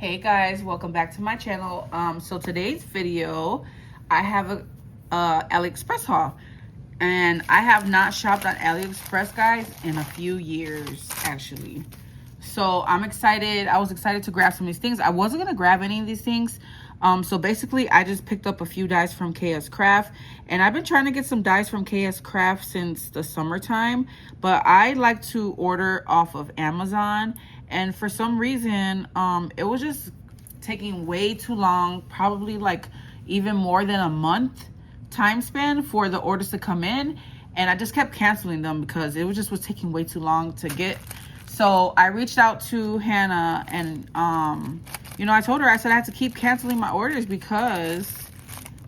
Hey guys, welcome back to my channel. So today's video, I have a Aliexpress haul, and I have not shopped on Aliexpress, guys, in a few years actually. So I'm excited. I was excited to grab some of these things. I wasn't gonna grab any of these things. So basically I just picked up a few dies from Kscraft, and I've been trying to get some dies from Kscraft since the summertime, but I like to order off of Amazon. And for some reason, it was just taking way too long, probably like even more than a month time span for the orders to come in. And I just kept canceling them because it was taking way too long to get. So I reached out to Hannah, and I told her, I said I had to keep canceling my orders because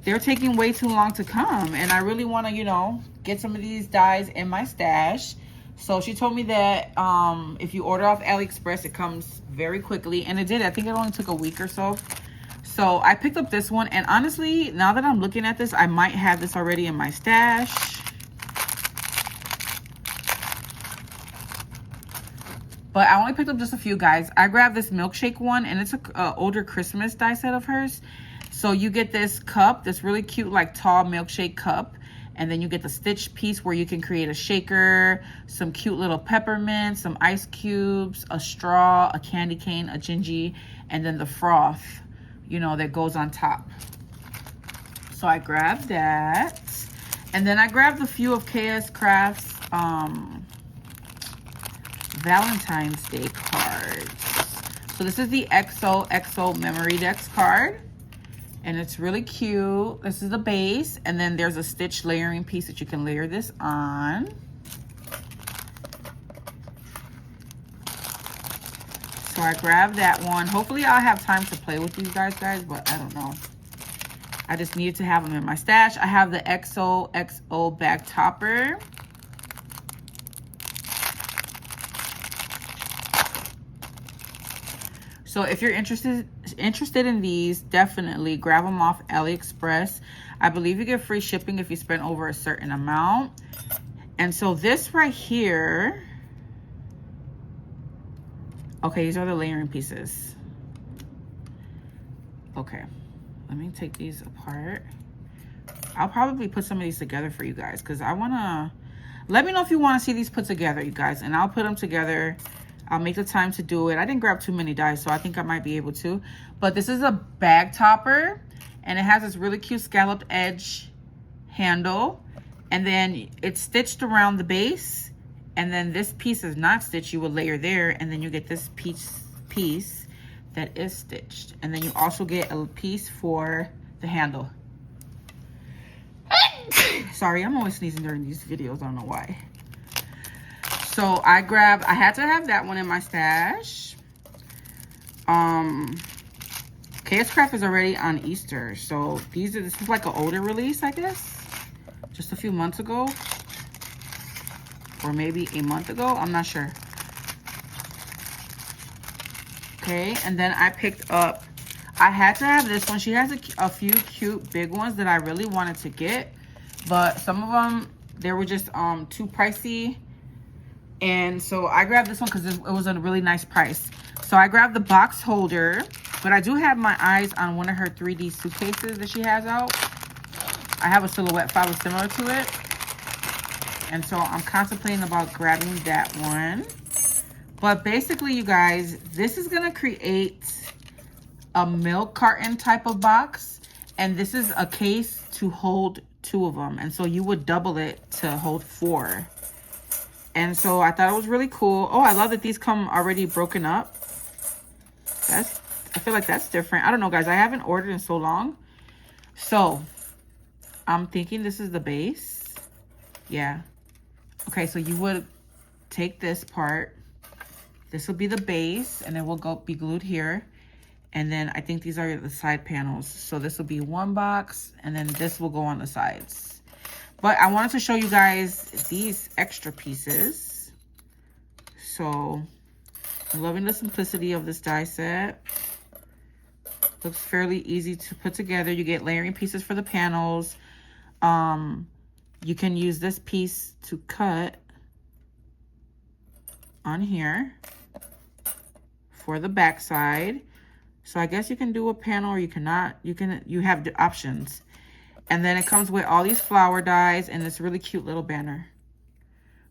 they're taking way too long to come. And I really want to, get some of these dies in my stash. So she told me that if you order off Aliexpress, it comes very quickly. And it did. I think it only took a week or so. So I picked up this one. And honestly, now that I'm looking at this, I might have this already in my stash. But I only picked up just a few, guys. I grabbed this milkshake one, and it's a older Christmas die set of hers. So you get this cup, this really cute, like, tall milkshake cup. And then you get the stitch piece where you can create a shaker, some cute little peppermints, some ice cubes, a straw, a candy cane, a gingy, and then the froth, that goes on top. So I grabbed that. And then I grabbed a few of Kscraft's Valentine's Day cards. So this is the XOXO Memorydex card. And it's really cute. This is the base. And then there's a stitch layering piece that you can layer this on. So I grabbed that one. Hopefully I'll have time to play with these guys, but I don't know. I just needed to have them in my stash. I have the XOXO bag topper. So if you're interested in these, definitely grab them off Aliexpress. I believe you get free shipping if you spend over a certain amount. And so this right here, okay, these are the layering pieces. Okay, let me take these apart. I'll probably put some of these together for you guys because I want to, let me know if you want to see these put together, you guys, and I'll put them together. I'll make the time to do it. I didn't grab too many dies, so I think I might be able to. But this is a bag topper, and it has this really cute scalloped edge handle. And then it's stitched around the base. And then this piece is not stitched. You would layer there, and then you get this piece that is stitched. And then you also get a piece for the handle. Sorry, I'm always sneezing during these videos. I don't know why. So I had to have that one in my stash. Kscraft is already on Easter. So this is like an older release, I guess. Just a few months ago. Or maybe a month ago. I'm not sure. Okay, and then I picked up, I had to have this one. She has a few cute big ones that I really wanted to get. But some of them, they were just too pricey. And so I grabbed this one because it was a really nice price. So I grabbed the box holder, but I do have my eyes on one of her 3D suitcases that she has out. I have a silhouette file similar to it. And so I'm contemplating about grabbing that one. But basically, you guys, this is going to create a milk carton type of box. And this is a case to hold 2 of them. And so you would double it to hold 4. And so I thought it was really cool. Oh, I love that these come already broken up. I feel like that's different. I don't know, guys. I haven't ordered in so long. So I'm thinking this is the base. Yeah. Okay, so you would take this part. This will be the base, and it will be glued here. And then I think these are the side panels. So this will be one box, and then this will go on the sides. But I wanted to show you guys these extra pieces. So I'm loving the simplicity of this die set. Looks fairly easy to put together. You get layering pieces for the panels. You can use this piece to cut on here for the back side. So I guess you can do a panel or you cannot. You have the options. And then it comes with all these flower dies and this really cute little banner.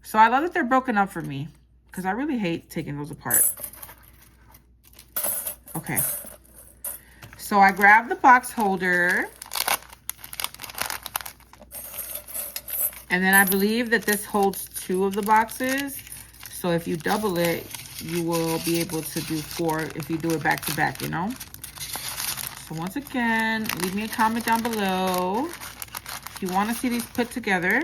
So I love that they're broken up for me because I really hate taking those apart. Okay. So I grabbed the box holder. And then I believe that this holds 2 of the boxes. So if you double it, you will be able to do 4 if you do it back to back, you know? So once again, leave me a comment down below if you want to see these put together.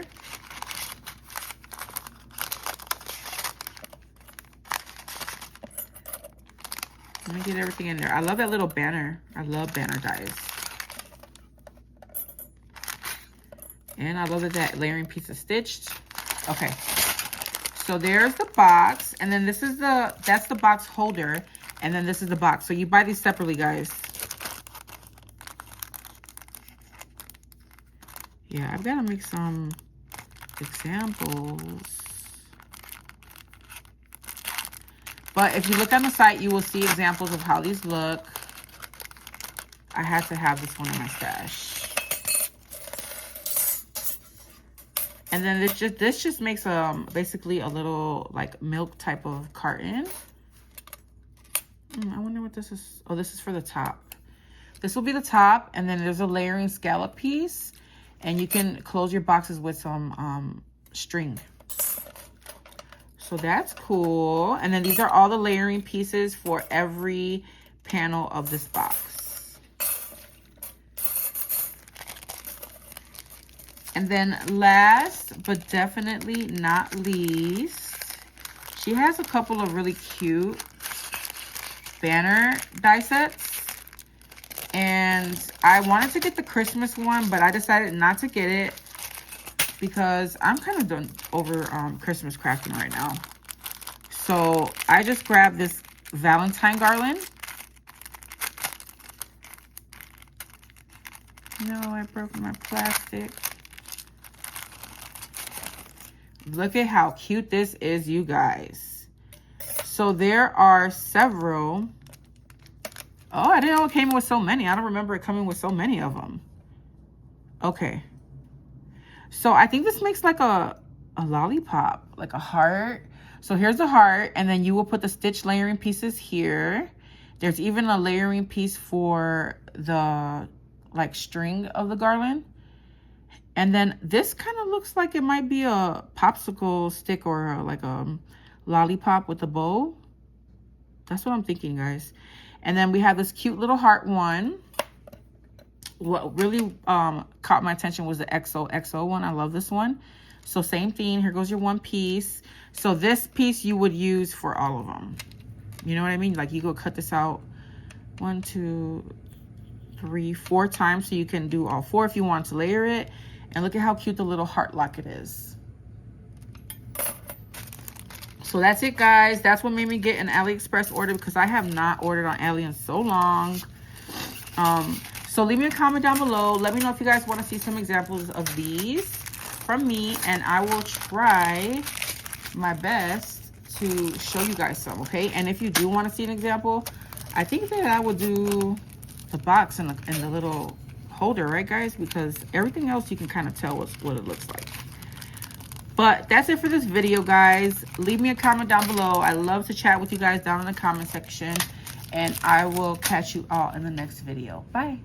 Let me get everything in there. I love that little banner. I love banner dies. And I love that layering piece is stitched. Okay. So there's the box. And then this is that's the box holder. And then this is the box. So you buy these separately, guys. Yeah, I've got to make some examples. But if you look on the site, you will see examples of how these look. I had to have this one in my stash. And then this just makes basically a little like milk type of carton. I wonder what this is. Oh, this is for the top. This will be the top, and then there's a layering scallop piece, and you can close your boxes with some string. So that's cool. And then these are all the layering pieces for every panel of this box. And then last but definitely not least, she has a couple of really cute banner die sets. And I wanted to get the Christmas one, but I decided not to get it because I'm kind of done over Christmas crafting right now. So I just grabbed this Valentine garland. No, I broke my plastic. Look at how cute this is, you guys. So there are several. Oh, I didn't know it came with so many. I don't remember it coming with so many of them. Okay. So I think this makes like a lollipop, like a heart. So here's the heart, and then you will put the stitch layering pieces here. There's even a layering piece for the like string of the garland. And then this kind of looks like it might be a popsicle stick or like a lollipop with a bow. That's what I'm thinking, guys. And then we have this cute little heart one. What really caught my attention was the XOXO one. I love this one. So same thing. Here goes your one piece. So this piece you would use for all of them. You know what I mean? Like you go cut this out 1, 2, 3, 4 times so you can do all 4 if you want to layer it. And look at how cute the little heart locket is. So that's it, guys. That's what made me get an Aliexpress order because I have not ordered on Ali in so long. So leave me a comment down below. Let me know if you guys want to see some examples of these from me, and I will try my best to show you guys some, okay? And if you do want to see an example, I think that I will do the box and the little holder, right, guys? Because everything else you can kind of tell what it looks like. But that's it for this video, guys. Leave me a comment down below. I love to chat with you guys down in the comment section, and I will catch you all in the next video. Bye.